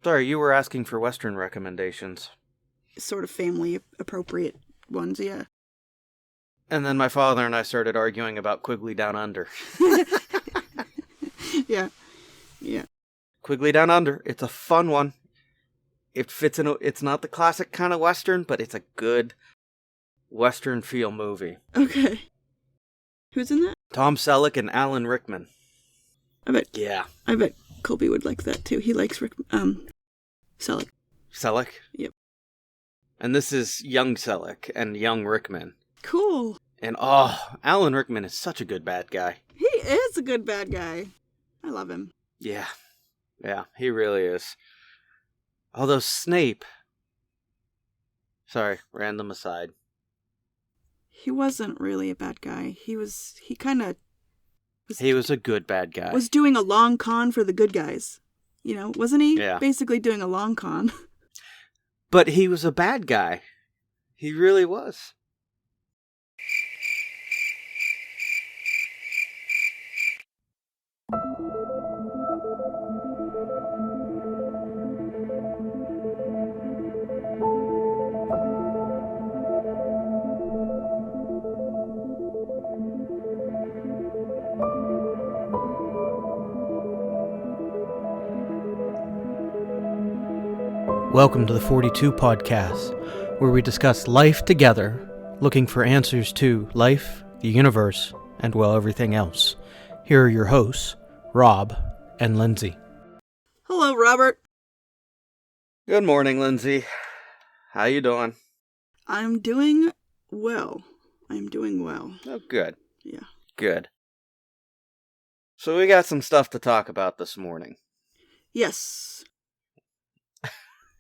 Sorry, you were asking for Western recommendations. Sort of family appropriate ones, yeah. And then my father and I started arguing about Quigley Down Under. Yeah. Quigley Down Under. It's a fun one. It fits in. It's not the classic kind of Western, but it's a good Western feel movie. Okay. Who's in that? Tom Selleck and Alan Rickman. I bet Colby would like that too. He likes Selleck. Selleck? Yep. And this is young Selleck and young Rickman. Cool. And Alan Rickman is such a good bad guy. He is a good bad guy. I love him. Yeah, he really is. Although Snape... Sorry, random aside. He wasn't really a bad guy. He was a good bad guy. Was doing a long con for the good guys. You know, wasn't he? Yeah. Basically doing a long con. But he was a bad guy. He really was. Welcome to the 42 Podcast, where we discuss life together, looking for answers to life, the universe, and, well, everything else. Here are your hosts, Rob and Lindsay. Hello, Robert. Good morning, Lindsay. How you doing? I'm doing well. Oh, good. Yeah. Good. So we got some stuff to talk about this morning. Yes.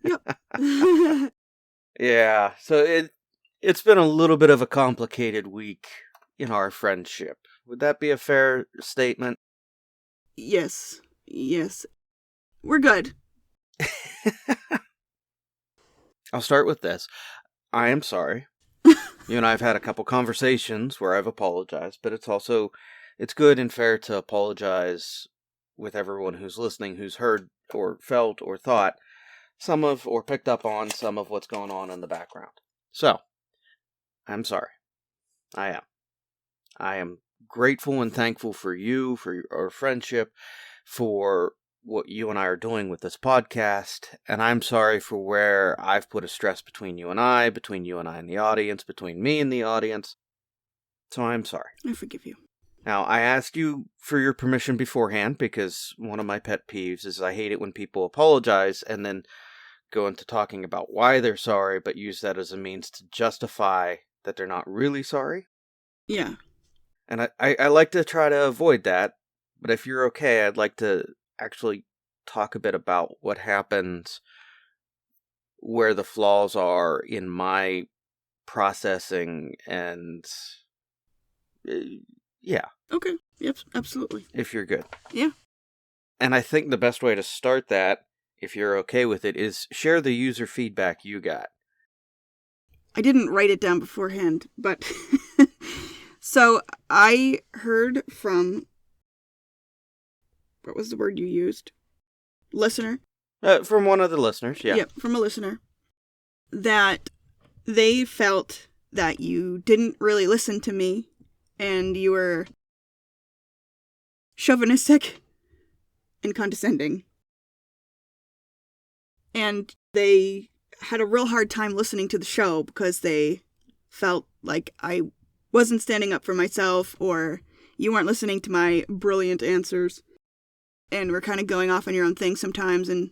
Yep. Yeah, so it's been a little bit of a complicated week in our friendship. Would that be a fair statement? Yes. We're good. I'll start with this. I am sorry. You and I have had a couple conversations where I've apologized, but it's good and fair to apologize with everyone who's listening, who's heard or felt or thought or picked up on some of what's going on in the background. So, I'm sorry. I am grateful and thankful for you, for our friendship, for what you and I are doing with this podcast, and I'm sorry for where I've put a stress between you and I and the audience, between me and the audience. So I'm sorry. I forgive you. Now, I asked you for your permission beforehand because one of my pet peeves is I hate it when people apologize and then go into talking about why they're sorry, but use that as a means to justify that they're not really sorry. Yeah. And I like to try to avoid that, but if you're okay, I'd like to actually talk a bit about what happens, where the flaws are in my processing, and yeah. Okay. Yep, absolutely. If you're good. Yeah. And I think the best way to start that, if you're okay with it, is share the user feedback you got. I didn't write it down beforehand, but so I heard from, what was the word you used? Listener? From one of the listeners, yeah. Yep, from a listener, that they felt that you didn't really listen to me and you were chauvinistic and condescending. And they had a real hard time listening to the show because they felt like I wasn't standing up for myself or you weren't listening to my brilliant answers and were kind of going off on your own thing sometimes. And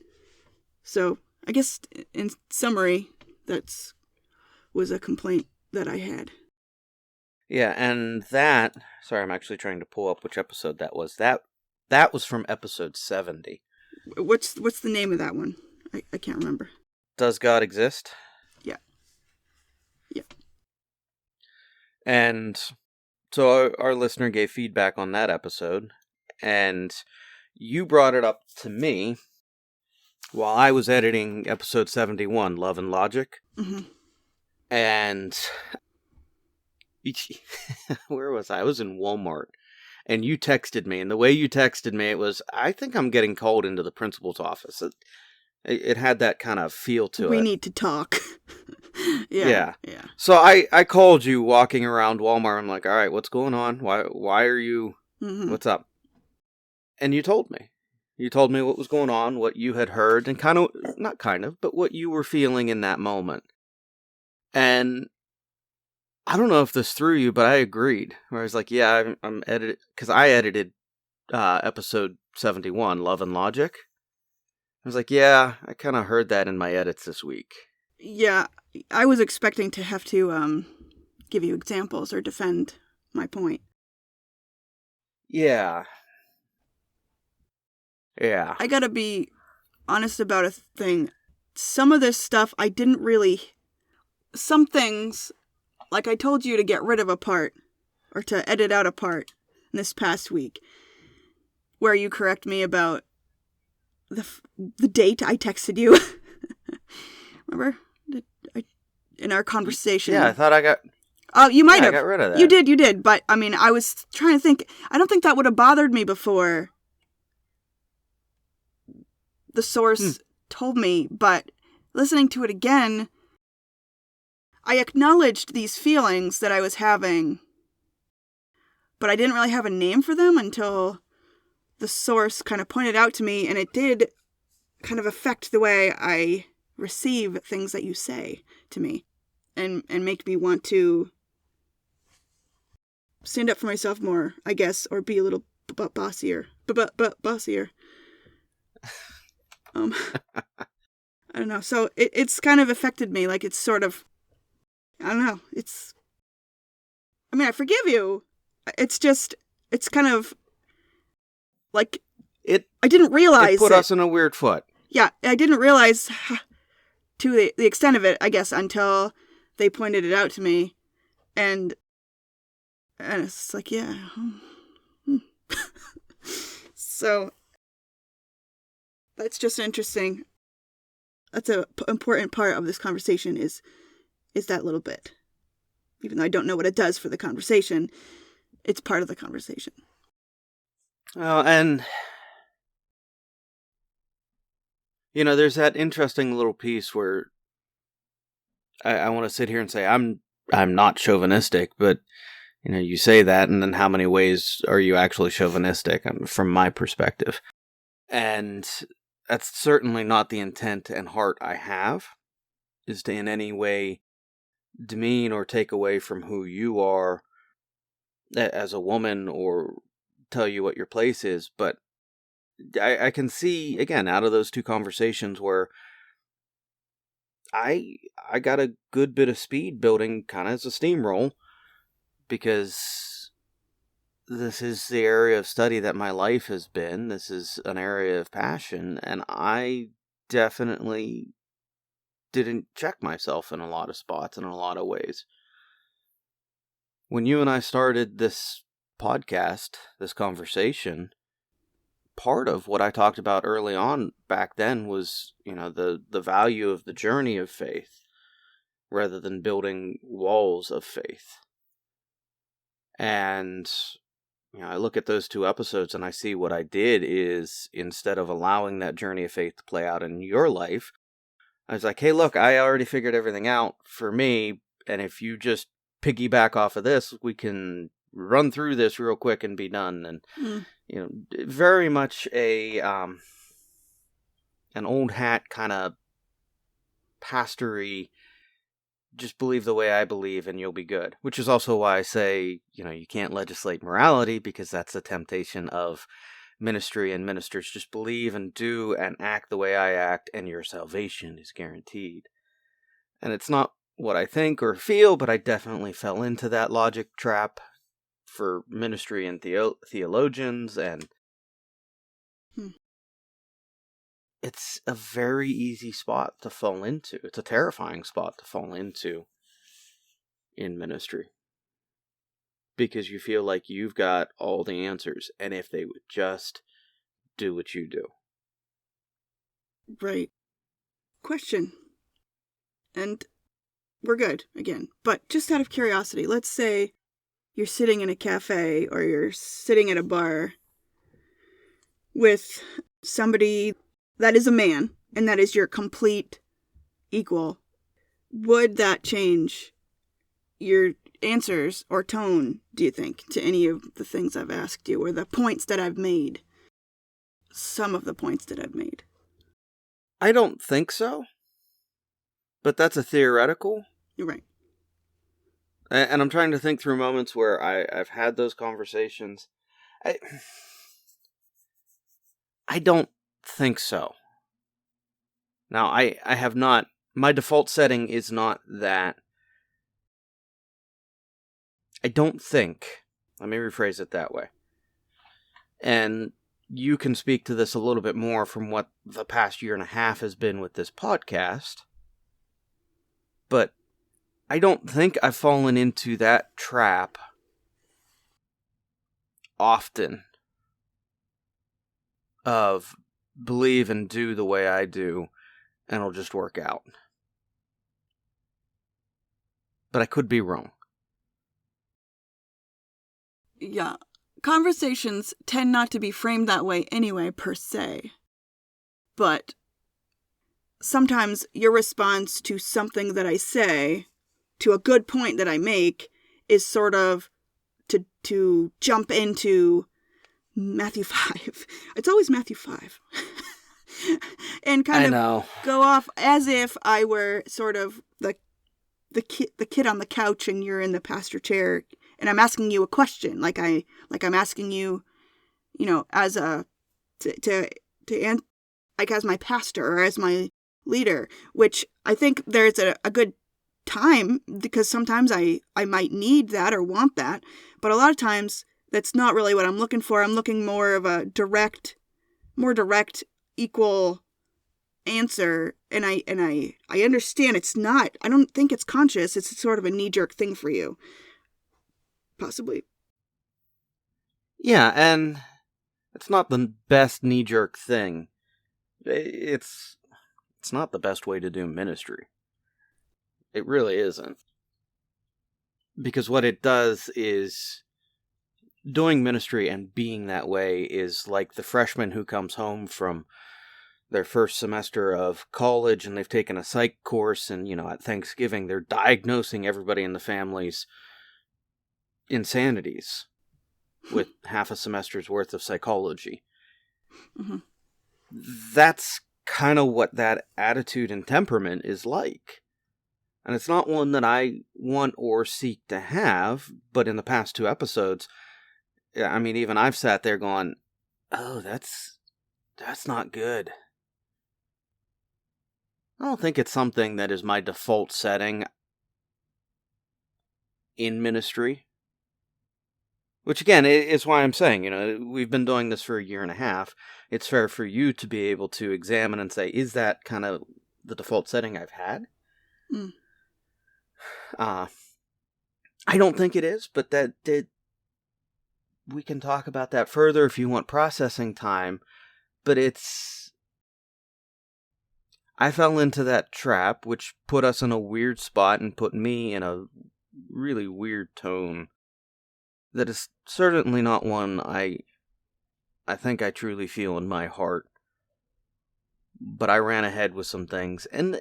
so I guess in summary, that was a complaint that I had. Yeah, and sorry, I'm actually trying to pull up which episode that was. That was from episode 70. What's the name of that one? I can't remember. Does God Exist? Yeah. And so our listener gave feedback on that episode, and you brought it up to me while I was editing episode 71, Love and Logic. Mm-hmm. And where was I? I was in Walmart. And you texted me, and the way you texted me, it was, I think I'm getting called into the principal's office. It had that kind of feel to We it. need to talk. Yeah. Yeah. So I called you walking around Walmart. I'm like, all right, what's going on? Why are you, Mm-hmm. what's up? And you told me. You told me what was going on, what you had heard, and but what you were feeling in that moment. And I don't know if this threw you, but I agreed. Where I was like, yeah, I'm edited, because I edited episode 71, Love and Logic. I was like, yeah, I kind of heard that in my edits this week. Yeah, I was expecting to have to give you examples or defend my point. Yeah. Yeah. I gotta be honest about a thing. Some of this stuff I didn't really... Some things, like I told you to get rid of a part, or to edit out a part this past week, where you correct me about the date I texted you. Remember? In our conversation. Yeah, I thought I got... Oh, you might have. I got rid of that. You did. But, I mean, I was trying to think. I don't think that would have bothered me before the source told me. But listening to it again, I acknowledged these feelings that I was having. But I didn't really have a name for them until the source kind of pointed out to me. And it did kind of affect the way I receive things that you say to me. And make me want to stand up for myself more, I guess, or be a little bossier. Bossier. I don't know. So it's kind of affected me. Like, it's sort of, I don't know. I mean, I forgive you. It's just, it's kind of like, I didn't realize it put us in a weird foot. Yeah, I didn't realize to the extent of it, I guess, until they pointed it out to me. And it's like, yeah. So that's just interesting. That's an important part of this conversation is that little bit. Even though I don't know what it does for the conversation, it's part of the conversation. And there's that interesting little piece where I want to sit here and say I'm not chauvinistic, but you say that, and then how many ways are you actually chauvinistic from my perspective? And that's certainly not the intent and heart I have, is to in any way demean or take away from who you are as a woman or tell you what your place is. But I can see, again, out of those two conversations where I got a good bit of speed building kind of as a steamroll, because this is the area of study that my life has been. This is an area of passion, and I definitely didn't check myself in a lot of spots in a lot of ways. When you and I started this podcast, this conversation, part of what I talked about early on back then was, the value of the journey of faith rather than building walls of faith. And, I look at those two episodes and I see what I did is, instead of allowing that journey of faith to play out in your life, I was like, hey, look, I already figured everything out for me, and if you just piggyback off of this, we can run through this real quick and be done. And, very much an old hat kind of pastory, just believe the way I believe and you'll be good. Which is also why I say, you can't legislate morality, because that's a temptation of ministry, and ministers just believe and do and act the way I act, and your salvation is guaranteed. And it's not what I think or feel, but I definitely fell into that logic trap for ministry and theologians, and it's a very easy spot to fall into. It's a terrifying spot to fall into in ministry, because you feel like you've got all the answers, and if they would just do what you do. Right. Question. And we're good, again. But just out of curiosity, let's say you're sitting in a cafe or you're sitting at a bar with somebody that is a man, and that is your complete equal, would that change your answers or tone, do you think, to any of the things I've asked you or the points that I've made? Some of the points that I've made. I don't think so. But that's a theoretical. You're right. And I'm trying to think through moments where I've had those conversations. I don't think so. Now, I have not... My default setting is not that. I don't think... Let me rephrase it that way. And you can speak to this a little bit more from what the past year and a half has been with this podcast. But I don't think I've fallen into that trap often of believe and do the way I do, and it'll just work out. But I could be wrong. Yeah. Conversations tend not to be framed that way anyway, per se. But sometimes your response to something that I say, to a good point that I make, is sort of to jump into Matthew 5. It's always Matthew 5. And kind of go off as if I were sort of the kid on the couch and you're in the pastor chair and I'm asking you a question, like I'm asking you, as as my pastor or as my leader, which I think there's a good time, because sometimes I might need that or want that, but a lot of times that's not really what I'm looking for. I'm looking more of a more direct, equal answer, and I understand it's not. I don't think it's conscious. It's sort of a knee-jerk thing for you, possibly. Yeah, and it's not the best knee-jerk thing. It's not the best way to do ministry. It really isn't. Because what it does is, doing ministry and being that way is like the freshman who comes home from their first semester of college and they've taken a psych course, and, at Thanksgiving they're diagnosing everybody in the family's insanities with half a semester's worth of psychology. Mm-hmm. That's kind of what that attitude and temperament is like. And it's not one that I want or seek to have, but in the past 2 episodes, I mean, even I've sat there going, oh, that's not good. I don't think it's something that is my default setting in ministry. Which, again, is why I'm saying, we've been doing this for a year and a half. It's fair for you to be able to examine and say, is that kind of the default setting I've had? Mm. I don't think it is, but we can talk about that further if you want processing time. But I fell into that trap, which put us in a weird spot and put me in a really weird tone. That is certainly not one I think I truly feel in my heart. But I ran ahead with some things, and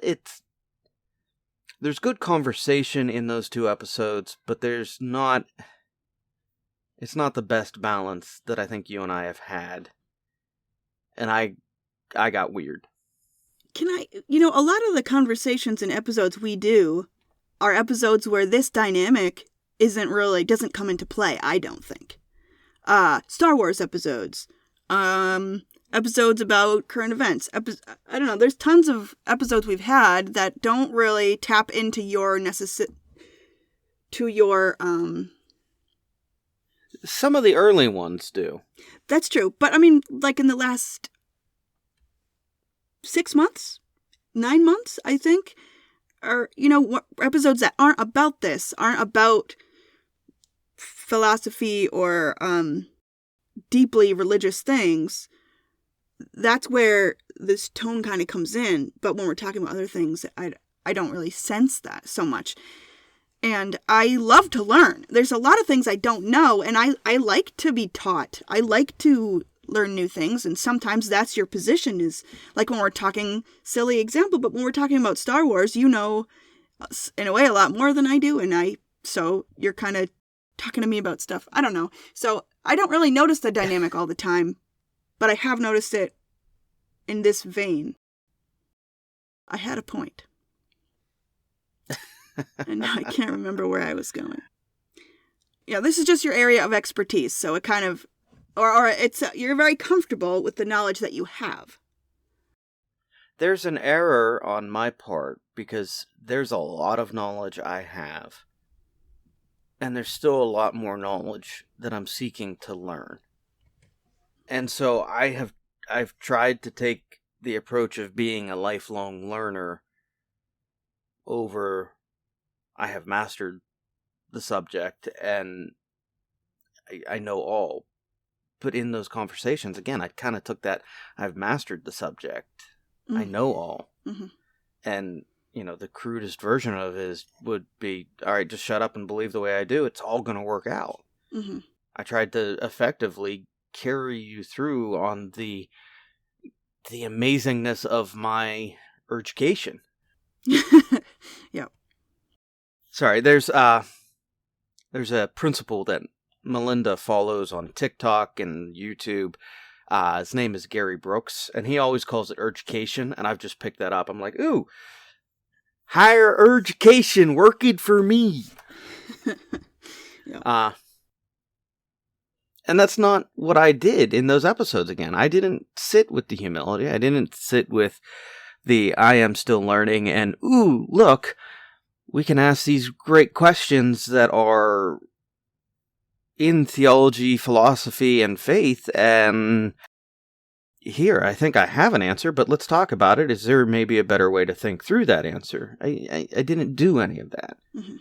there's good conversation in those 2 episodes, but it's not the best balance that I think you and I have had. And I got weird. A lot of the conversations and episodes we do are episodes where this dynamic doesn't come into play, I don't think. Star Wars episodes, episodes about current events. I don't know, there's tons of episodes we've had that don't really tap into your Some of the early ones do. That's true, but I mean, like in the last 6 months, 9 months, I think, or, episodes that aren't about this, aren't about philosophy or deeply religious things, that's where this tone kind of comes in. But when we're talking about other things, I don't really sense that so much. And I love to learn. There's a lot of things I don't know, and I like to be taught. I like to learn new things, and sometimes that's your position, is like when we're talking, silly example, but when we're talking about Star Wars, you know, in a way, a lot more than I do, so you're kind of talking to me about stuff. I don't know. So I don't really notice the dynamic all the time, but I have noticed it in this vein. I had a point. And now I can't remember where I was going. Yeah, this is just your area of expertise, so it kind of, or it's, you're very comfortable with the knowledge that you have. There's an error on my part, because there's a lot of knowledge I have. And there's still a lot more knowledge that I'm seeking to learn. And so I've tried to take the approach of being a lifelong learner over I have mastered the subject and I know all. But in those conversations, again, I kind of took that I've mastered the subject. Mm-hmm. I know all. Mm-hmm. And, you know, the crudest version of it would be, all right, just shut up and believe the way I do. It's all going to work out. Mm-hmm. I tried to effectively carry you through on the amazingness of my education. Yep. Sorry, there's a principal that Melinda follows on TikTok and YouTube. His name is Gary Brooks, and he always calls it education, and I've just picked that up. I'm like, ooh, higher education working for me. Yep. And that's not what I did in those episodes again. I didn't sit with the humility. I didn't sit with the I am still learning and, ooh, look, we can ask these great questions that are in theology, philosophy, and faith, and here, I think I have an answer, but let's talk about it. Is there maybe a better way to think through that answer? I didn't do any of that. Mm-hmm.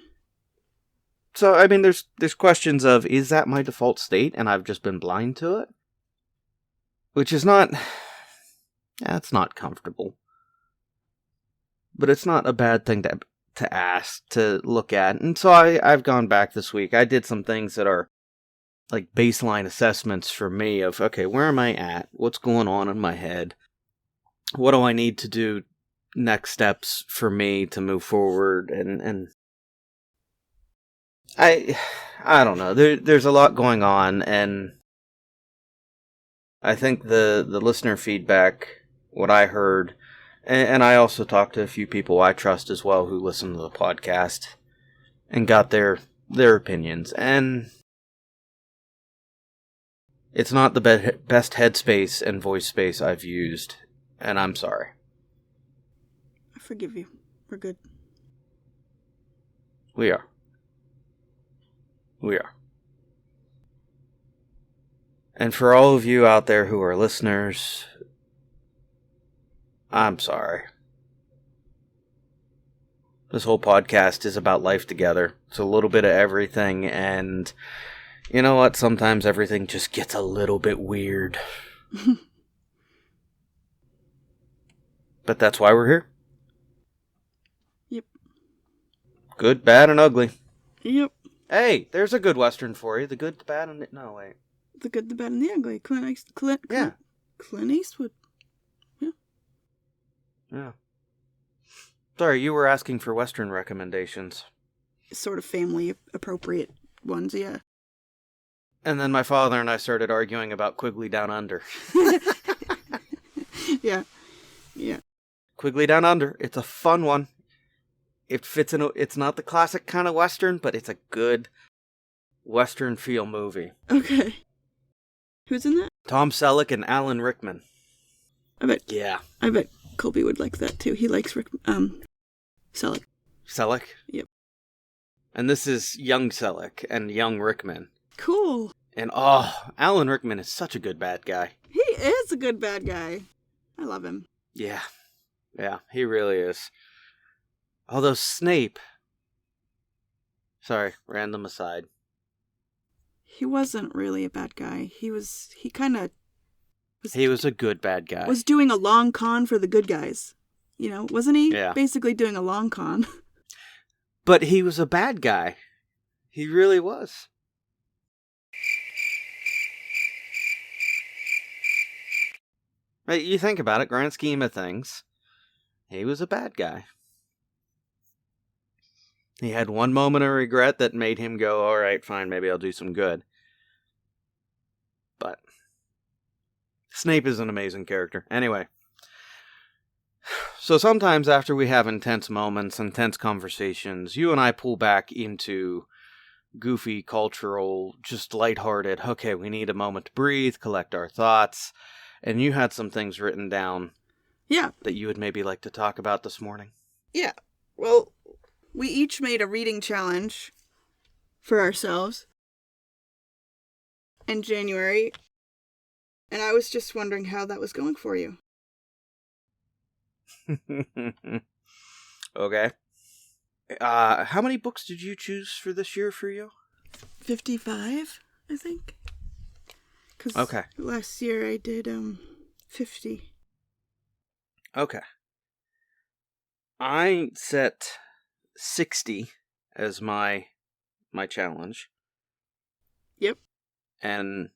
So, I mean, there's questions of, is that my default state, and I've just been blind to it? Which is not, it's not comfortable. But it's not a bad thing to ask, to look at. And so I've gone back this week. I did some things that are like baseline assessments for me of, okay, where am I at? What's going on in my head? What do I need to do next steps for me to move forward? And I don't know. There's a lot going on, and I think the listener feedback, what I heard, and I also talked to a few people I trust as well who listen to the podcast and got their opinions. And it's not the best headspace and voice space I've used, and I'm sorry. I forgive you. We're good. We are. And for all of you out there who are listeners, I'm sorry. This whole podcast is about life together. It's a little bit of everything, and you know what? Sometimes everything just gets a little bit weird. But that's why we're here. Yep. Good, bad, and ugly. Yep. Hey, there's a good Western for you. The good, the bad, and no, wait. The good, the bad, and the ugly. Clint Eastwood. Yeah. Sorry, you were asking for Western recommendations. Sort of family appropriate ones, yeah. And then my father and I started arguing about Quigley Down Under. Yeah. Quigley Down Under. It's a fun one. It fits in. It's not the classic kind of Western, but it's a good Western feel movie. Okay. Who's in that? Tom Selleck and Alan Rickman. I bet. Yeah. I bet Colby would like that too. He likes Selleck. Selleck? Yep. And this is young Selleck and young Rickman. Cool. And Alan Rickman is such a good bad guy. He is a good bad guy. I love him. Yeah, he really is. Although Snape... Sorry, random aside. He wasn't really a bad guy. He was a good bad guy. Was doing a long con for the good guys. You know, wasn't he? Yeah. Basically doing a long con. But he was a bad guy. He really was. Right, you think about it, grand scheme of things, he was a bad guy. He had one moment of regret that made him go, all right, fine, maybe I'll do some good. But Snape is an amazing character. Anyway. So sometimes after we have intense moments, intense conversations, you and I pull back into goofy, cultural, just lighthearted, okay, we need a moment to breathe, collect our thoughts. And you had some things written down. Yeah. That you would maybe like to talk about this morning. Yeah. Well, we each made a reading challenge for ourselves in January. And I was just wondering how that was going for you. Okay. How many books did you choose for this year for you? 55, I think. Okay. Last year I did 50. Okay. I set 60 as my challenge. Yep. And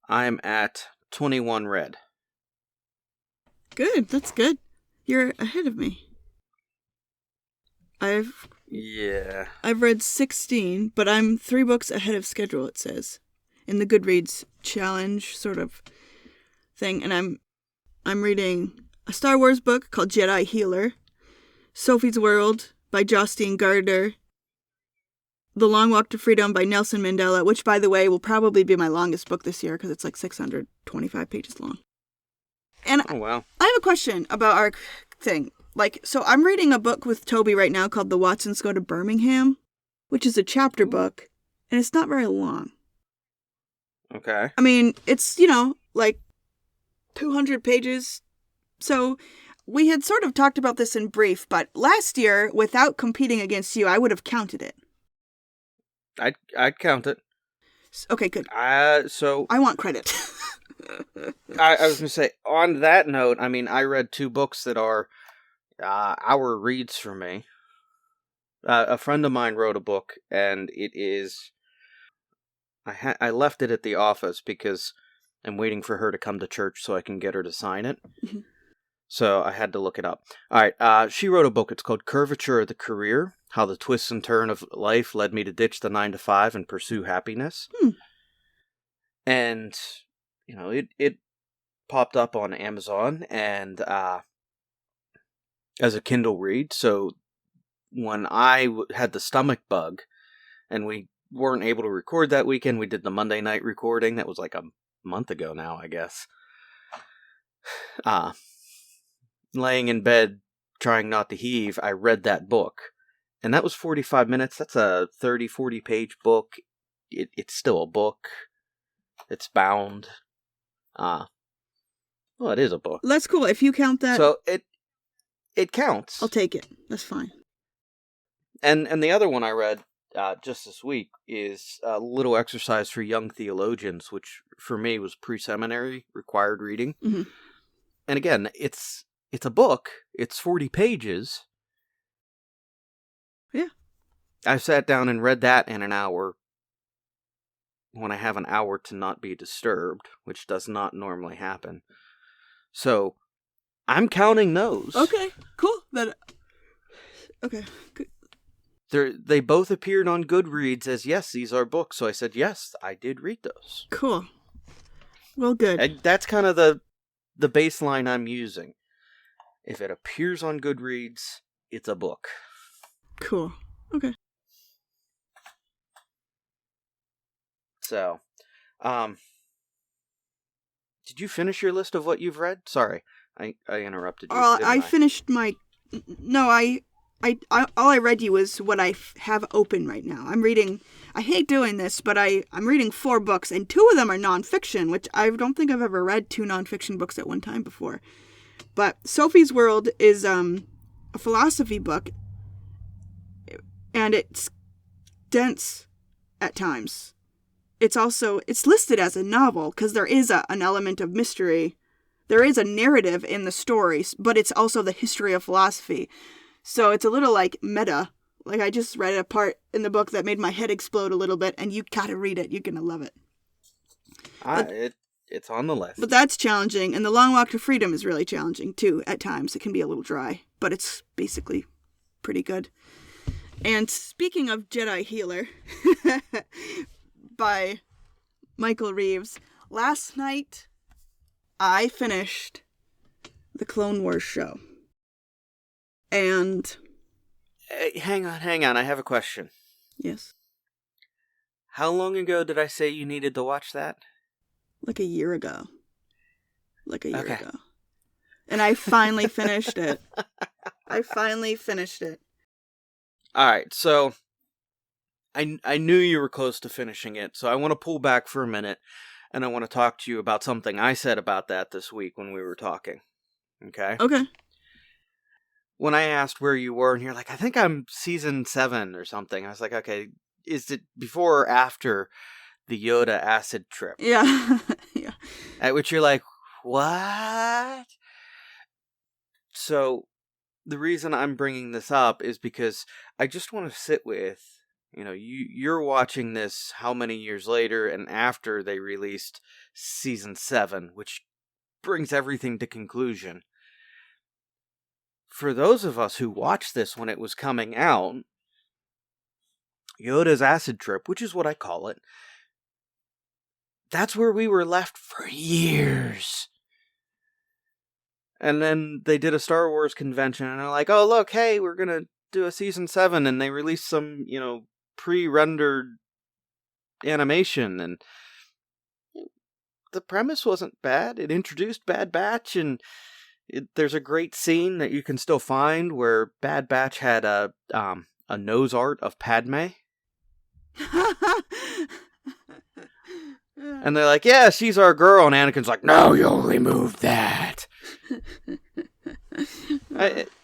I'm at 21 read. Good, that's good. You're ahead of me. I've read 16, but I'm 3 books ahead of schedule, it says, in the Goodreads challenge sort of thing. And I'm reading a Star Wars book called Jedi Healer, Sophie's World by Justine Gardner, The Long Walk to Freedom by Nelson Mandela, which, by the way, will probably be my longest book this year because it's like 625 pages long. And oh, wow. I have a question about our thing. So I'm reading a book with Toby right now called The Watsons Go to Birmingham, which is a chapter book, and it's not very long. Okay. I mean, it's, 200 pages. So we had sort of talked about this in brief, but last year, without competing against you, I would have counted it. I'd count it. Okay, good. So I want credit. I was going to say, on that note, I mean, I read 2 books that are hour reads for me. A friend of mine wrote a book, and it is... I left it at the office because I'm waiting for her to come to church so I can get her to sign it. Mm-hmm. So I had to look it up. All right, she wrote a book. It's called Curvature of the Career, How the Twists and Turn of Life Led Me to Ditch the 9-to-5 and Pursue Happiness. And, it popped up on Amazon and as a Kindle read. So when I had the stomach bug and we weren't able to record that weekend, we did the Monday night recording. That was like a month ago now, I guess. Laying in bed, trying not to heave, I read that book. And that was 45 minutes. That's a 30, 40 page book. It's still a book. It's bound. Well, it is a book. That's cool. If you count that... So it counts. I'll take it. That's fine. And the other one I read just this week is a little exercise for young theologians, which for me was pre-seminary required reading. Mm-hmm. And again, it's a book. It's 40 pages. Yeah. I sat down and read that in an hour when I have an hour to not be disturbed, which does not normally happen. So I'm counting those. Okay, cool. Okay, good. They both appeared on Goodreads as, yes, these are books. So I said, yes, I did read those. Cool. Well, good. And that's kind of the baseline I'm using. If it appears on Goodreads, it's a book. Cool. Okay. So, did you finish your list of what you've read? Sorry, I interrupted you. I finished my... No, all I read you is what I have open right now. I'm reading... I hate doing this, but I'm reading 4 books, and 2 of them are nonfiction, which I don't think I've ever read 2 nonfiction books at one time before. But Sophie's World is a philosophy book, and it's dense at times. It's listed as a novel, because there is an element of mystery. There is a narrative in the stories, but it's also the history of philosophy. So it's a little like meta. Like, I just read a part in the book that made my head explode a little bit, and you gotta read it. You're gonna love it. It's on the list. But that's challenging, and The Long Walk to Freedom is really challenging, too, at times. It can be a little dry, but it's basically pretty good. And speaking of Jedi Healer, by Michael Reeves, last night I finished the Clone Wars show. And... Hang on, I have a question. Yes. How long ago did I say you needed to watch that? Like a year ago. Okay. And I finally finished it. Alright, so I knew you were close to finishing it, so I want to pull back for a minute, and I want to talk to you about something I said about that this week when we were talking. Okay? Okay. When I asked where you were, and you're like, I think I'm season 7 or something, I was like, okay, is it before or after the Yoda acid trip? Yeah. Yeah. At which you're like, what? So, the reason I'm bringing this up is because I just want to sit with, you're watching this how many years later and after they released season 7, which brings everything to conclusion. For those of us who watched this when it was coming out, Yoda's acid trip, which is what I call it, that's where we were left for years. And then they did a Star Wars convention, and they're like, oh, look, hey, we're going to do a season 7, and they released some, pre-rendered animation, and the premise wasn't bad. It introduced Bad Batch, and there's a great scene that you can still find where Bad Batch had a nose art of Padme. And they're like, yeah, she's our girl. And Anakin's like, no, you'll remove that.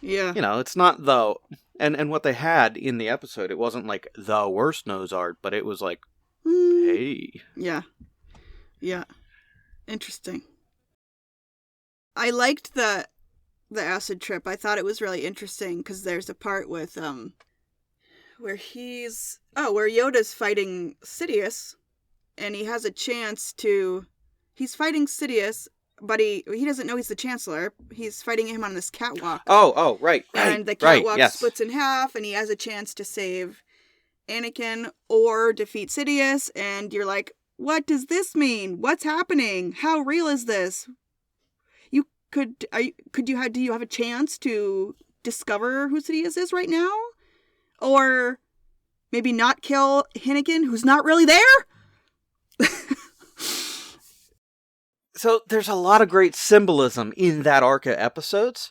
Yeah. It's not the... And what they had in the episode, it wasn't like the worst nose art, but it was like, hey. Yeah. Yeah. Interesting. I liked the acid trip. I thought it was really interesting because there's a part with where Yoda's fighting Sidious, and he has a chance to... He's fighting Sidious, but he doesn't know he's the Chancellor. He's fighting him on this catwalk. Oh, right. And the catwalk splits in half, and he has a chance to save Anakin or defeat Sidious, and you're like, what does this mean? What's happening? How real is this? Do you have a chance to discover who Sidious is right now? Or maybe not kill Anakin, who's not really there? So there's a lot of great symbolism in that arc of episodes,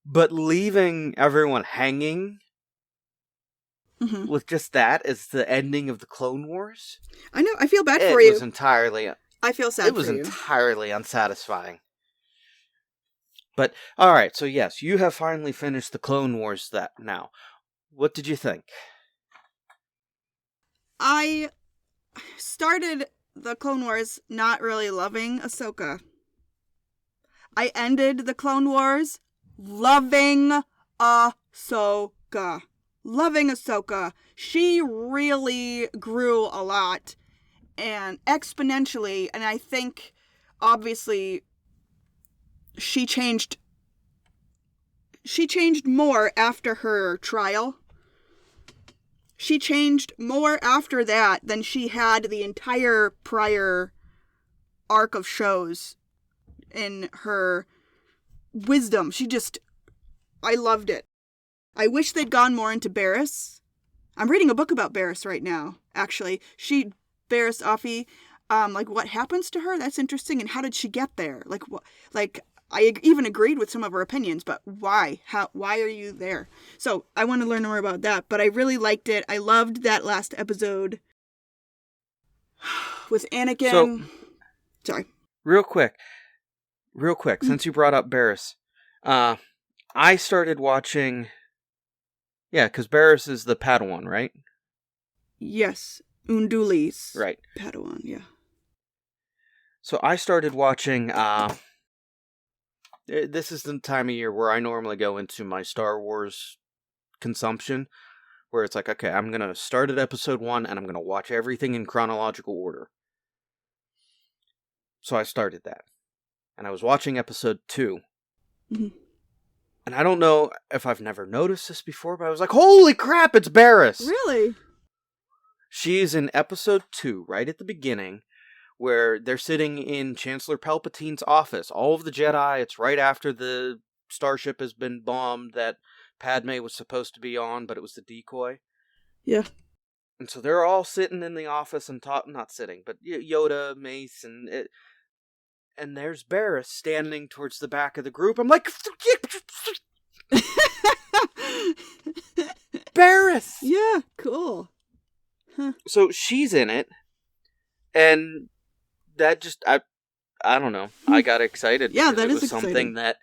but leaving everyone hanging with just that as the ending of the Clone Wars. I know. I feel bad for you. It was entirely... I feel sad for you. It was entirely unsatisfying. But, alright, so yes, you have finally finished the Clone Wars now. What did you think? I started the Clone Wars not really loving Ahsoka. I ended the Clone Wars loving Ahsoka. Loving Ahsoka. She really grew a lot and exponentially, and I think obviously she changed more after her trial. She changed more after that than she had the entire prior arc of shows in her wisdom. I loved it. I wish they'd gone more into Barriss. I'm reading a book about Barriss right now, actually. Barriss Offee, what happens to her? That's interesting. And how did she get there? I even agreed with some of her opinions, but why? Why are you there? So I want to learn more about that, but I really liked it. I loved that last episode with Anakin. So, sorry. Real quick, since you brought up Barriss, I started watching, because Barriss is the Padawan, right? Yes, Unduli's right. Padawan, yeah. So I started watching, this is the time of year where I normally go into my Star Wars consumption, where it's like, okay, I'm going to start at episode 1, and I'm going to watch everything in chronological order. So I started that. And I was watching episode 2. Mhm. And I don't know if I've never noticed this before, but I was like, holy crap, it's Barriss! Really? She's in episode 2, right at the beginning, where they're sitting in Chancellor Palpatine's office. All of the Jedi, it's right after the starship has been bombed that Padme was supposed to be on, but it was the decoy. Yeah. And so they're all sitting in the office and not sitting, but Yoda, Mace, and there's Barriss standing towards the back of the group. I'm like, Barriss! Yeah, cool. Huh. So she's in it, and that just, I don't know, I got excited. Yeah, because that it is was something exciting. that,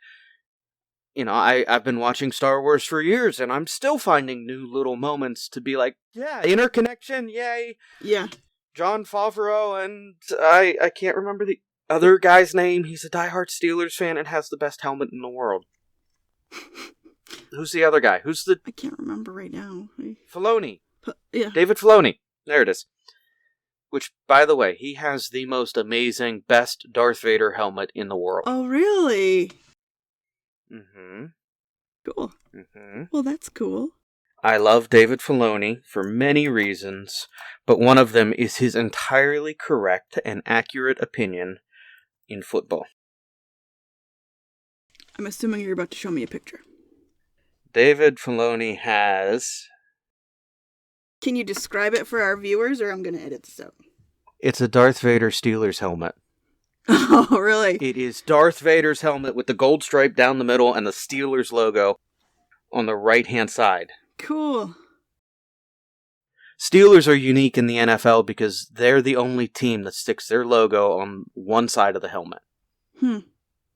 I've been watching Star Wars for years, and I'm still finding new little moments to be like, yeah, interconnection, yay! Yeah. Jon Favreau, and I can't remember the other guy's name. He's a diehard Steelers fan and has the best helmet in the world. Who's the other guy? Who's the... I can't remember right now. Filoni. Yeah. David Filoni. There it is. Which, by the way, he has the most amazing, best Darth Vader helmet in the world. Oh, really? Mm-hmm. Cool. Mm-hmm. Well, that's cool. I love David Filoni for many reasons, but one of them is his entirely correct and accurate opinion in football. I'm assuming you're about to show me a picture. David Filoni has... Can you describe it for our viewers, or I'm going to edit this out? It's a Darth Vader Steelers helmet. Oh, really? It is Darth Vader's helmet with the gold stripe down the middle and the Steelers logo on the right-hand side. Cool. Steelers are unique in the NFL because they're the only team that sticks their logo on one side of the helmet.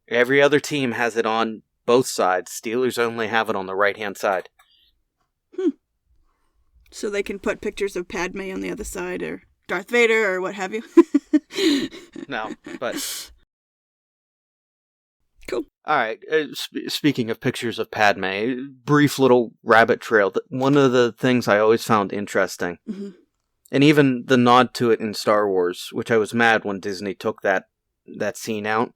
Every other team has it on both sides. Steelers only have it on the right-hand side. So they can put pictures of Padme on the other side, or Darth Vader, or what have you. No, but... Cool. Alright, speaking of pictures of Padme, brief little rabbit trail. One of the things I always found interesting, and even the nod to it in Star Wars, which I was mad when Disney took that scene out.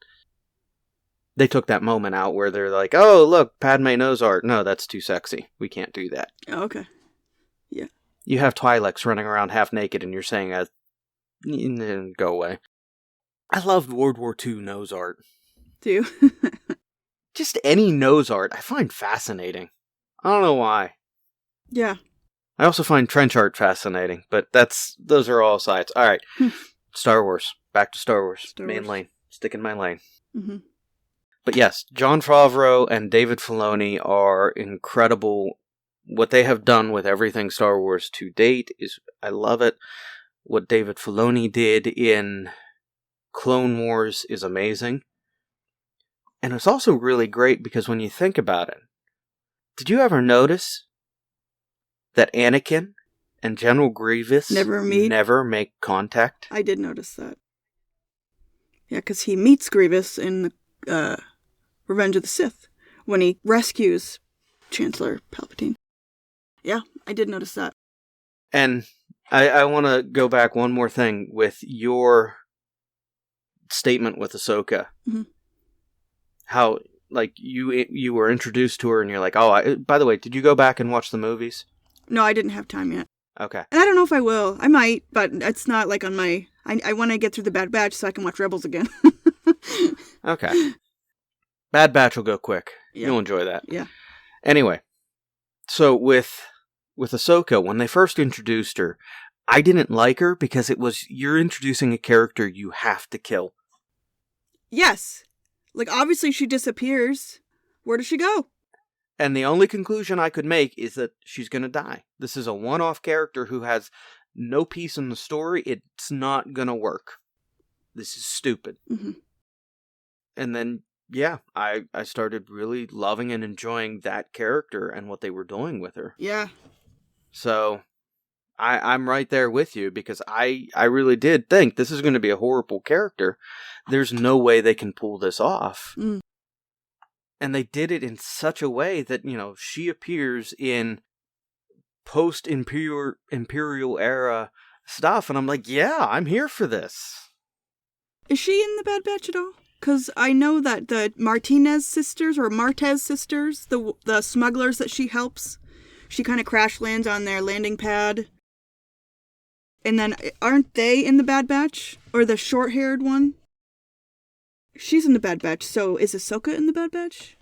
They took that moment out where they're like, oh, look, Padme knows art. No, that's too sexy. We can't do that. Oh, okay. Yeah. You have Twi'leks running around half naked and you're saying, go away. I loved World War II nose art. Do you? Just any nose art I find fascinating. I don't know why. Yeah. I also find trench art fascinating, but those are all sides. Alright. Star Wars. Back to Star Wars. Main lane. Stick in my lane. Mm-hmm. But yes, Jon Favreau and David Filoni are incredible. What they have done with everything Star Wars to date is, I love it. What David Filoni did in Clone Wars is amazing. And it's also really great because when you think about it, did you ever notice that Anakin and General Grievous never make contact? I did notice that. Yeah, because he meets Grievous in the Revenge of the Sith when he rescues Chancellor Palpatine. Yeah, I did notice that. And I want to go back one more thing with your statement with Ahsoka. Mm-hmm. How, like, you were introduced to her and you're like, oh, by the way, did you go back and watch the movies? No, I didn't have time yet. Okay. And I don't know if I will. I might, but it's not like on my... I want to get through the Bad Batch so I can watch Rebels again. Okay. Bad Batch will go quick. Yeah. You'll enjoy that. Yeah. Anyway, so with Ahsoka, when they first introduced her, I didn't like her because you're introducing a character you have to kill. Yes. Like, obviously she disappears. Where does she go? And the only conclusion I could make is that she's going to die. This is a one-off character who has no piece in the story. It's not going to work. This is stupid. Mm-hmm. And then, yeah, I started really loving and enjoying that character and what they were doing with her. Yeah. So, I'm right there with you because I really did think this is going to be a horrible character. There's no way they can pull this off. Mm. And they did it in such a way that, she appears in post-Imperial era stuff. And I'm like, yeah, I'm here for this. Is she in the Bad Batch at all? Because I know that the Martinez sisters, or Martez sisters, the smugglers that she helps, she kind of crash lands on their landing pad. And then, aren't they in the Bad Batch? Or the short-haired one? She's in the Bad Batch, so is Ahsoka in the Bad Batch?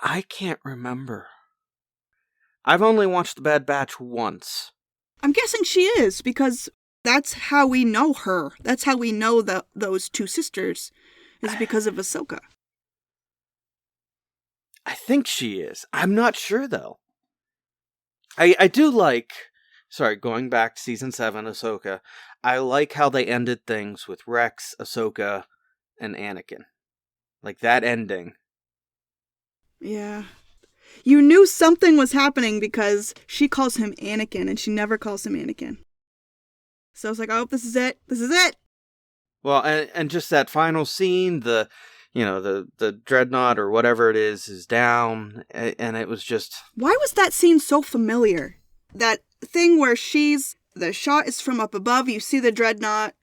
I can't remember. I've only watched the Bad Batch once. I'm guessing she is, because that's how we know her. That's how we know those two sisters, is because of Ahsoka. I think she is. I'm not sure, though. I do like... Sorry, going back to Season 7, Ahsoka. I like how they ended things with Rex, Ahsoka, and Anakin. Like, that ending. Yeah. You knew something was happening because she calls him Anakin, and she never calls him Anakin. So I was like, oh, this is it. This is it. Well, and just that final scene, the dreadnought or whatever it is down, and it was just... Why was that scene so familiar? That thing where the shot is from up above, you see the dreadnought,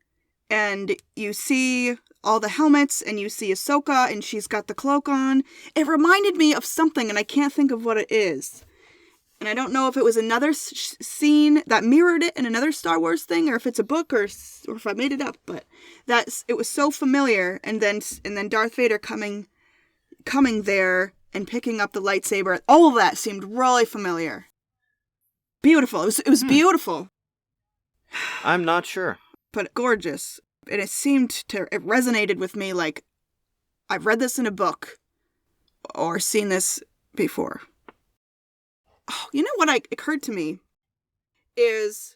and you see all the helmets, and you see Ahsoka, and she's got the cloak on. It reminded me of something, and I can't think of what it is. And I don't know if it was another scene that mirrored it in another Star Wars thing, or if it's a book, or if I made it up. But it was so familiar, and then Darth Vader coming there and picking up the lightsaber. All of that seemed really familiar. Beautiful. It was beautiful. I'm not sure. But gorgeous. And it resonated with me like I've read this in a book or seen this before. Oh, you know what occurred to me is,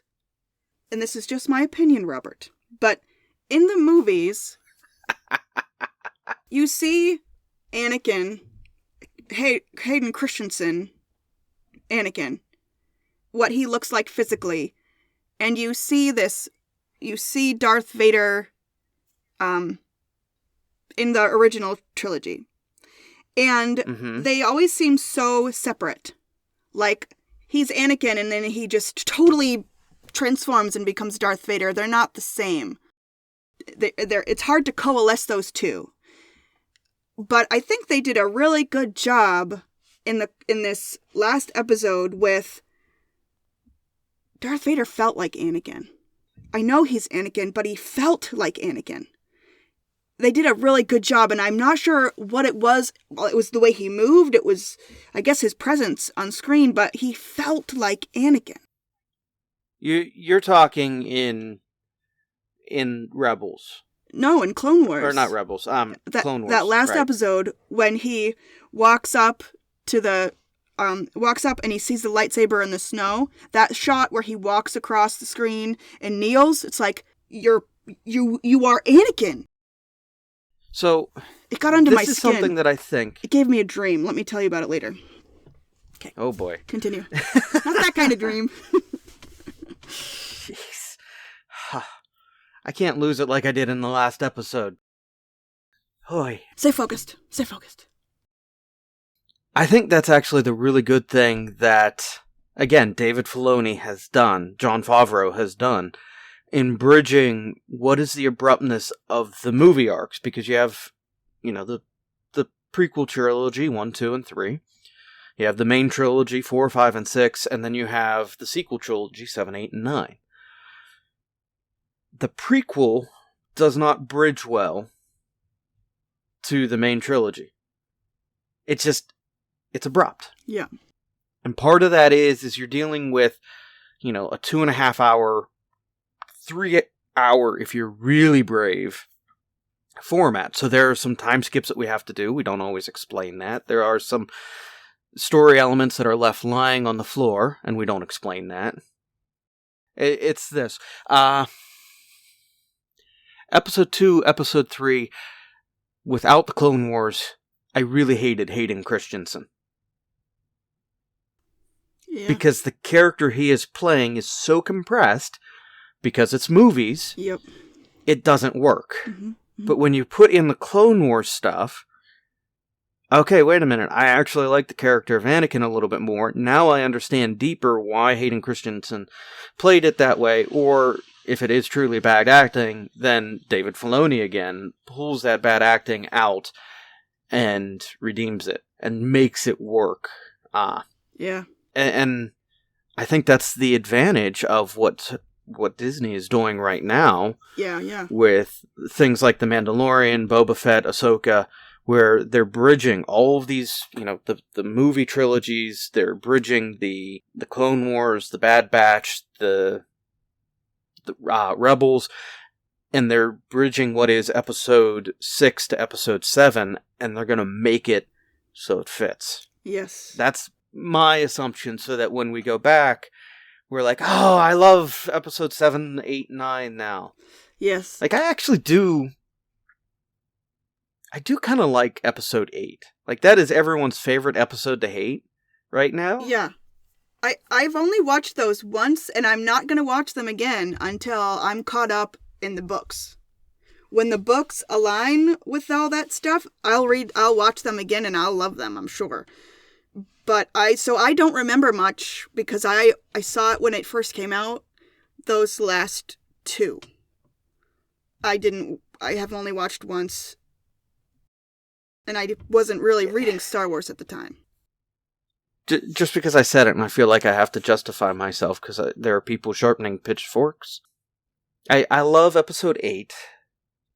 and this is just my opinion, Robert, but in the movies, you see Anakin, Hayden Christensen, Anakin, what he looks like physically, and you see Darth Vader in the original trilogy. And they always seem so separate. Like, he's Anakin and then he just totally transforms and becomes Darth Vader. They're not the same. It's hard to coalesce those two. But I think they did a really good job in this last episode with Darth Vader felt like Anakin. I know he's Anakin, but he felt like Anakin. They did a really good job, and I'm not sure what it was. Well, it was the way he moved. It was, I guess, his presence on screen, but he felt like Anakin. You're talking in Rebels. No, in Clone Wars. Or not Rebels, Clone Wars. That last right. episode, when he walks up and he sees the lightsaber in the snow, that shot where he walks across the screen and kneels, it's like, you are Anakin. So, it got under my skin. This is something that I think... It gave me a dream. Let me tell you about it later. Okay. Oh boy. Continue. Not that kind of dream. Jeez. I can't lose it like I did in the last episode. Hoy. Stay focused. Stay focused. I think that's actually the really good thing that, again, David Filoni has done, Jon Favreau has done, in bridging what is the abruptness of the movie arcs, because you have, the prequel trilogy, 1, 2, and 3. You have the main trilogy, 4, 5, and 6, and then you have the sequel trilogy, 7, 8, and 9. The prequel does not bridge well to the main trilogy. It's abrupt. Yeah. And part of that is you're dealing with, a 2.5 hour, 3 hour, if you're really brave, format. So there are some time skips that we have to do. We don't always explain that. There are some story elements that are left lying on the floor, and we don't explain that. It's this. Episode 2, Episode 3, without the Clone Wars, I really hated Hayden Christensen. Yeah. Because the character he is playing is so compressed, because it's movies, Yep. It doesn't work. Mm-hmm. But when you put in the Clone Wars stuff, okay, wait a minute, I actually like the character of Anakin a little bit more. Now I understand deeper why Hayden Christensen played it that way, or if it is truly bad acting, then David Filoni again pulls that bad acting out and redeems it and makes it work. Yeah. And I think that's the advantage of what Disney is doing right now. Yeah. With things like The Mandalorian, Boba Fett, Ahsoka, where they're bridging all of these, the movie trilogies. They're bridging the Clone Wars, the Bad Batch, the Rebels, and they're bridging what is episode 6 to episode 7, and they're going to make it so it fits. Yes. That's my assumption, so that when we go back, we're like, oh, I love episode 7, 8, 9 now. Yes. Like, I actually do... I do kind of like episode 8. Like, that is everyone's favorite episode to hate right now. Yeah. I've only watched those once, and I'm not going to watch them again until I'm caught up in the books. When the books align with all that stuff, I'll watch them again, and I'll love them, I'm sure. But I don't remember much, because I saw it when it first came out, those last 2. I have only watched once, and I wasn't really reading Star Wars at the time. Just because I said it, and I feel like I have to justify myself, because there are people sharpening pitchforks. I love episode 8.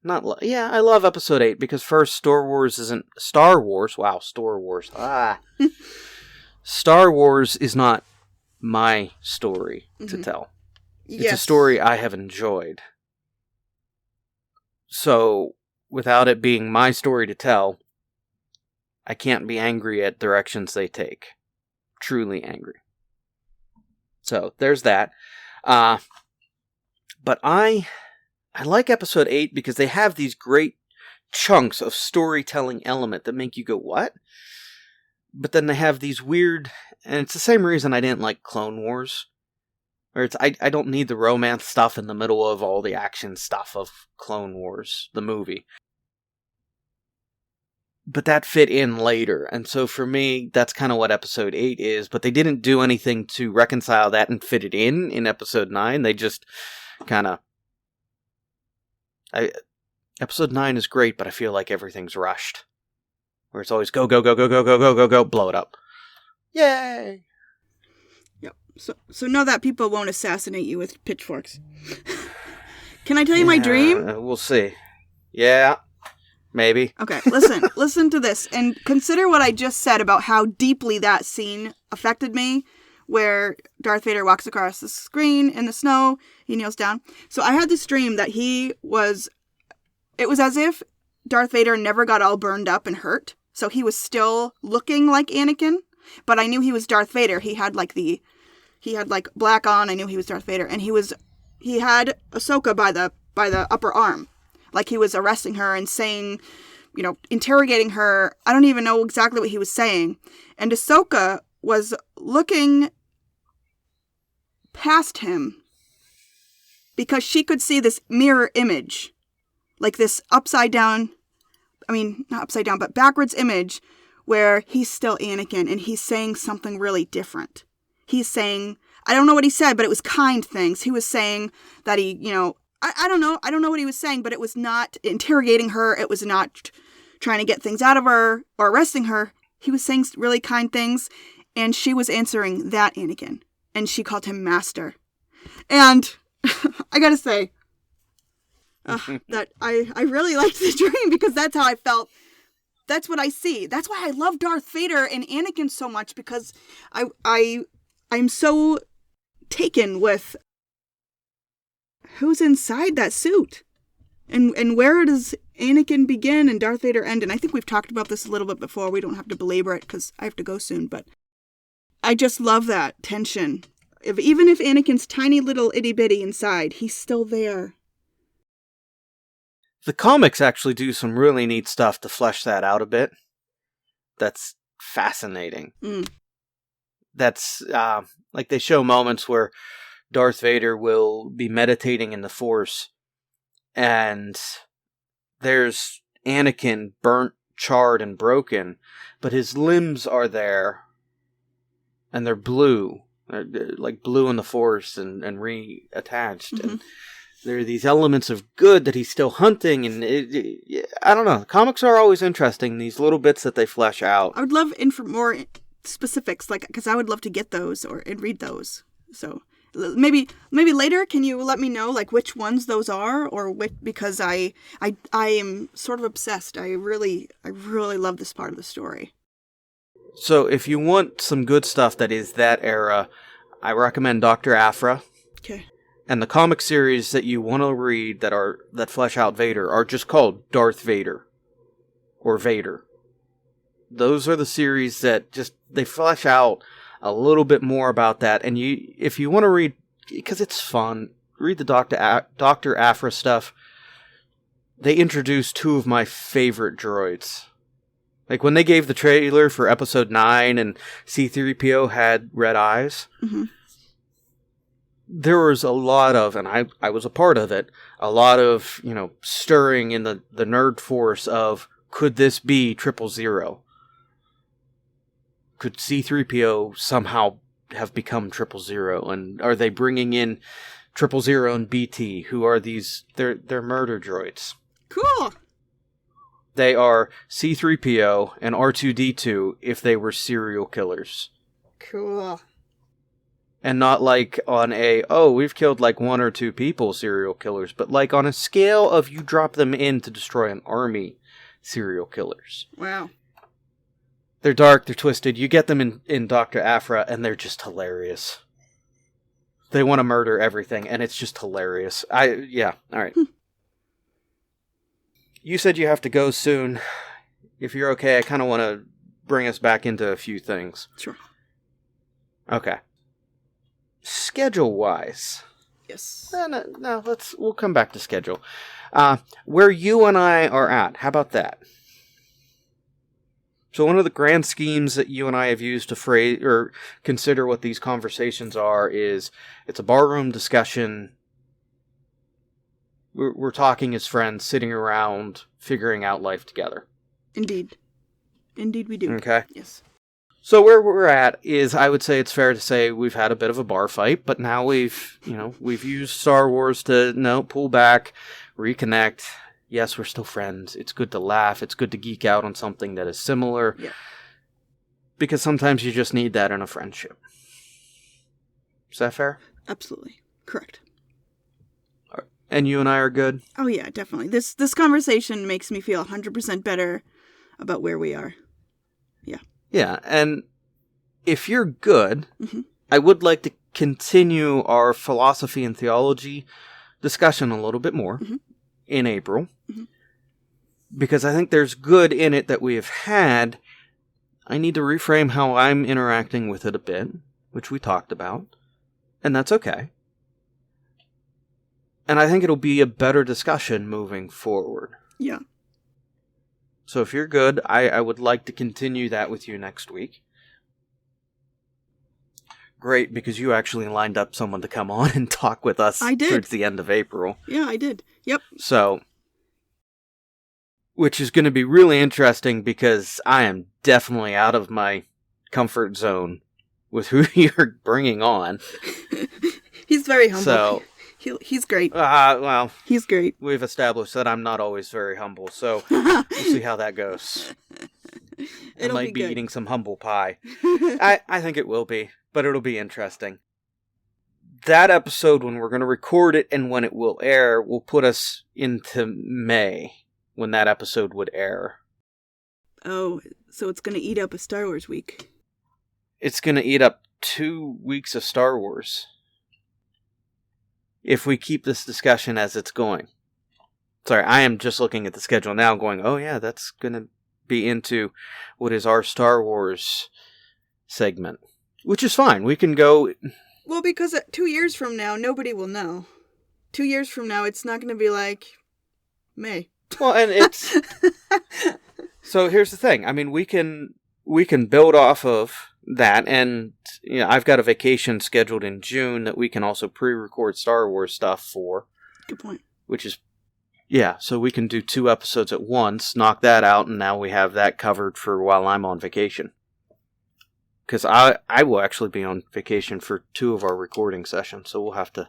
I love episode 8, because first, Star Wars isn't... Star Wars? Wow, Star Wars. Star Wars is not my story to tell. It's a story I have enjoyed. So, without it being my story to tell, I can't be angry at directions they take. Truly angry. So, there's that. But I like episode 8 because they have these great chunks of storytelling element that make you go, what? But then they have these weird, and it's the same reason I didn't like Clone Wars. Where it's, I don't need the romance stuff in the middle of all the action stuff of Clone Wars, the movie. But that fit in later, and so for me, that's kind of what episode 8 is, but they didn't do anything to reconcile that and fit it in episode 9, they just kind of... Episode 9 is great, but I feel like everything's rushed. Where it's always go, blow it up. Yay! Yep. So know that people won't assassinate you with pitchforks. Can I tell you my dream? We'll see. Yeah, maybe. Okay, listen to this, and consider what I just said about how deeply that scene affected me, where Darth Vader walks across the screen in the snow, he kneels down. So I had this dream that it was as if Darth Vader never got all burned up and hurt, so he was still looking like Anakin, but I knew he was Darth Vader. He had black on, I knew he was Darth Vader, and he had Ahsoka by the upper arm. Like he was arresting her and saying, interrogating her. I don't even know exactly what he was saying. And Ahsoka was looking past him because she could see this mirror image. Like this not upside down, but backwards image where he's still Anakin and he's saying something really different. He's saying, I don't know what he said, but it was kind things. He was saying that he, I don't know. I don't know what he was saying, but it was not interrogating her. It was not trying to get things out of her or arresting her. He was saying really kind things, and she was answering that Anakin, and she called him Master. And I gotta say that I really liked the dream because that's how I felt. That's what I see. That's why I love Darth Vader and Anakin so much, because I'm so taken with who's inside that suit and where does Anakin begin and Darth Vader end. And I think we've talked about this a little bit before. We don't have to belabor it because I have to go soon, but I just love that tension. Even if Anakin's tiny little itty bitty inside, he's still there. The comics actually do some really neat stuff to flesh that out a bit. That's fascinating. That's, like they show moments where Darth Vader will be meditating in the Force, and there's Anakin burnt, charred, and broken, but his limbs are there, and they're blue. They're like blue in the Force and reattached. And there are these elements of good that he's still hunting, and I don't know. Comics are always interesting, these little bits that they flesh out. I would love more specifics, like, because I would love to get those and read those. So maybe later, can you let me know like which ones those are, or which, because I am sort of obsessed. I really love this part of the story. So if you want some good stuff that is that era, I recommend Dr. Aphra. Okay. And the comic series that you want to read that flesh out Vader are just called Darth Vader or Vader. Those are the series that they flesh out a little bit more about that. And if you want to read, because it's fun, read the Dr. Aphra stuff. They introduced two of my favorite droids. Like when they gave the trailer for Episode 9 and C-3PO had red eyes. Mm-hmm. There was a lot of, and I was a part of it, a lot of, stirring in the nerd force of, could this be 000? Could C-3PO somehow have become 000? And are they bringing in 000 and BT, who are these, they're murder droids. Cool! They are C-3PO and R2-D2 if they were serial killers. Cool. And not like on we've killed like 1 or 2 people serial killers, but like on a scale of you drop them in to destroy an army serial killers. Wow. They're dark, they're twisted. You get them in Dr. Aphra and they're just hilarious. They want to murder everything and it's just hilarious. All right. You said you have to go soon. If you're okay, I kind of want to bring us back into a few things. Sure. Okay. Schedule-wise. Yes. No, we'll come back to schedule. Where you and I are at, how about that? So one of the grand schemes that you and I have used to phrase or consider what these conversations are is it's a barroom discussion. We're talking as friends, sitting around, figuring out life together. Indeed we do. Okay. Yes. So where we're at is, I would say it's fair to say we've had a bit of a bar fight, but now we've used Star Wars to pull back, reconnect. Yes, we're still friends. It's good to laugh. It's good to geek out on something that is similar. Yeah. Because sometimes you just need that in a friendship. Is that fair? Absolutely. Correct. And you and I are good? Oh yeah, definitely. This conversation makes me feel 100% better about where we are. Yeah. Yeah, and if you're good, mm-hmm. I would like to continue our philosophy and theology discussion a little bit more mm-hmm. in April. Mm-hmm. Because I think there's good in it that we have had. I need to reframe how I'm interacting with it a bit, which we talked about. And that's okay. And I think it'll be a better discussion moving forward. Yeah. So if you're good, I would like to continue that with you next week. Great, because you actually lined up someone to come on and talk with us I did. Towards the end of April. Yeah, I did. Yep. So, which is going to be really interesting because I am definitely out of my comfort zone with who you're bringing on. He's very humble. So, he's great. Well, he's great. We've established that I'm not always very humble, so we'll see how that goes. I might be eating some humble pie. I think it will be, but it'll be interesting. That episode, when we're going to record it and when it will air, will put us into May, when that episode would air. Oh, so it's going to eat up a Star Wars week. It's going to eat up 2 weeks of Star Wars. If we keep this discussion as it's going. Sorry, I am just looking at the schedule now going, oh yeah, that's going to be into what is our Star Wars segment. Which is fine. We can go... Well, because 2 years from now, nobody will know. 2 years from now, it's not going to be like May. Well, and it's... So here's the thing. I mean, we can build off of that, and I've got a vacation scheduled in June that we can also pre-record Star Wars stuff for. Good point. Which is, so we can do 2 episodes at once, knock that out, and now we have that covered for while I'm on vacation. Because I will actually be on vacation for 2 of our recording sessions, so we'll have to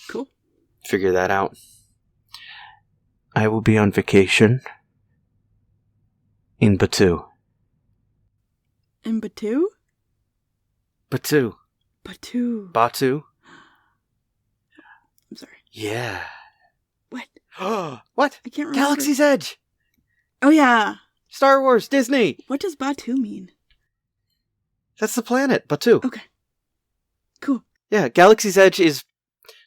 cool figure that out. I will be on vacation in Batu. In Batu? Batu. Batu. Batu? I'm sorry. Yeah. What? What? I can't remember. Galaxy's Edge! Oh, yeah. Star Wars, Disney! What does Batu mean? That's the planet, Batu. Okay. Cool. Yeah, Galaxy's Edge is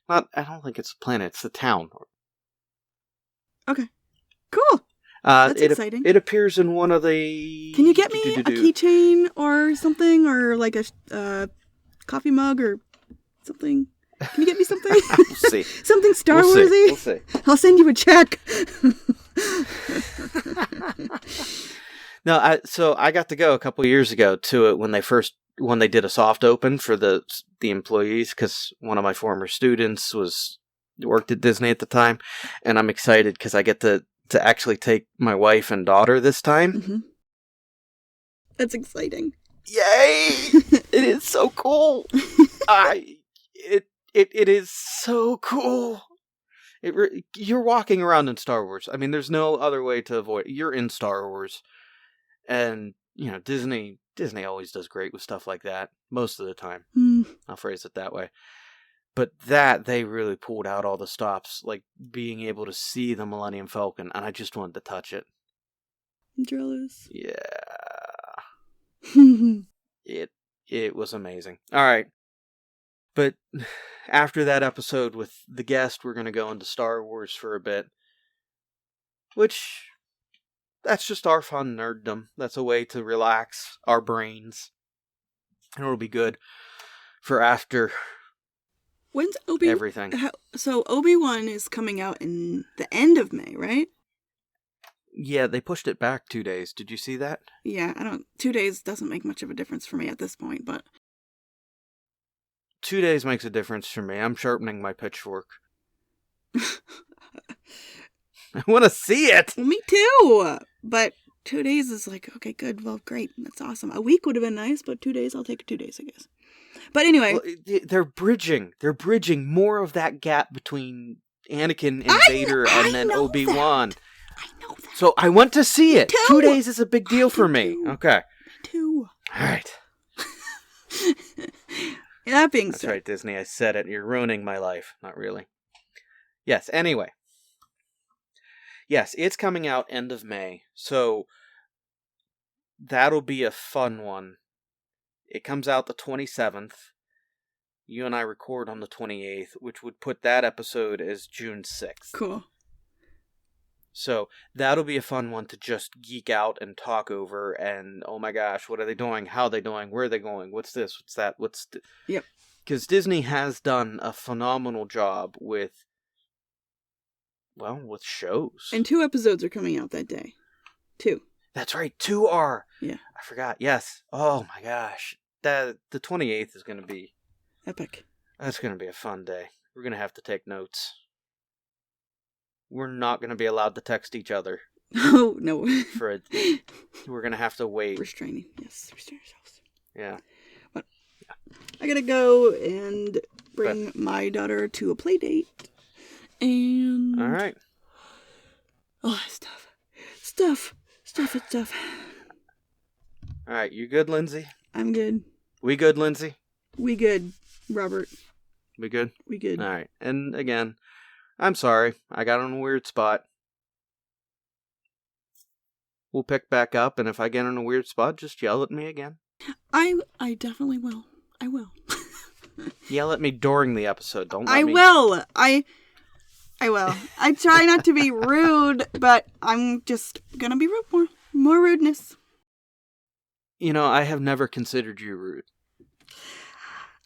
not, I don't think it's a planet, it's a town. Okay. Cool. That's exciting. It appears in one of the... Can you get me a keychain or something? Or like a coffee mug or something? Can you get me something? We'll see. Something Star Warsy? We'll see. I'll send you a check. No, so I got to go a couple years ago to it when they did a soft open for the employees, because one of my former students worked at Disney at the time, and I'm excited because I get to actually take my wife and daughter this time. Mm-hmm. That's exciting. Yay! It is so cool. It is so cool. You're walking around in Star Wars. I mean, there's no other way to avoid it. You're in Star Wars. And, Disney always does great with stuff like that. Most of the time. I'll phrase it that way. But they really pulled out all the stops. Like, being able to see the Millennium Falcon. And I just wanted to touch it. I'm jealous. Yeah. It was amazing. Alright. But after that episode with the guest, we're going to go into Star Wars for a bit. Which, that's just our fun nerddom. That's a way to relax our brains. And it'll be good for after When's everything. So Obi-Wan is coming out in the end of May, right? Yeah, they pushed it back 2 days. Did you see that? Yeah, 2 days doesn't make much of a difference for me at this point, but 2 days makes a difference for me. I'm sharpening my pitchfork. I want to see it! Well, me too! But 2 days is like, okay, good, well, great, that's awesome. A week would have been nice, but 2 days, I'll take 2 days, I guess. But anyway. Well, they're bridging more of that gap between Anakin and Vader and then Obi-Wan. I know that. So I want to see it. Me too. 2 days is a big deal for me. Okay. Me too. Alright. That being That's said. right, Disney. I said it. You're ruining my life. Not really. Yes, anyway. Yes, it's coming out end of May. So that'll be a fun one. It comes out the 27th. You and I record on the 28th, which would put that episode as June 6th. Cool. So that'll be a fun one to just geek out and talk over. And oh my gosh, what are they doing? How are they doing? Where are they going? What's this? What's that? Yep. Because Disney has done a phenomenal job with shows. And 2 episodes are coming out that day. 2. That's right, 2 are. Yeah. I forgot. Yes. Oh my gosh. The 28th is going to be epic. That's going to be a fun day. We're going to have to take notes. We're not going to be allowed to text each other. Oh, no. We're going to have to wait. Restraining. Yes, restrain ourselves. Yeah. But I got to go and bring my daughter to a play date. And... All right. Oh, stuff. All right, you good, Lindsay? I'm good. We good, Lindsay? We good, Robert. We good? We good. All right. And again, I'm sorry. I got on a weird spot. We'll pick back up, and if I get on a weird spot, just yell at me again. I definitely will. I will. Yell at me during the episode. Don't let I me... will. I will. I try not to be rude, but I'm just gonna be rude more rudeness. You know, I have never considered you rude.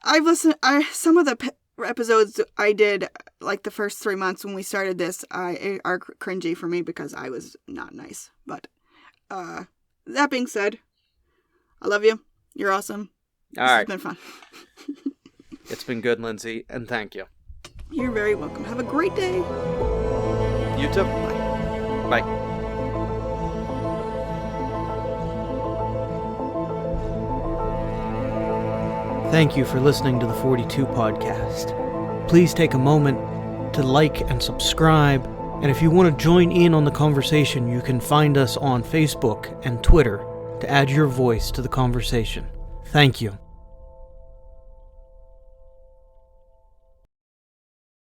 I've listened. Some of the episodes I did, like the first 3 months when we started this, are cringy for me because I was not nice. But that being said, I love you. You're awesome. All right. It's been fun. It's been good, Lindsay, and thank you. You're very welcome. Have a great day. You too. Bye. Bye. Thank you for listening to the 42 podcast. Please take a moment to like and subscribe. And if you want to join in on the conversation, you can find us on Facebook and Twitter to add your voice to the conversation. Thank you.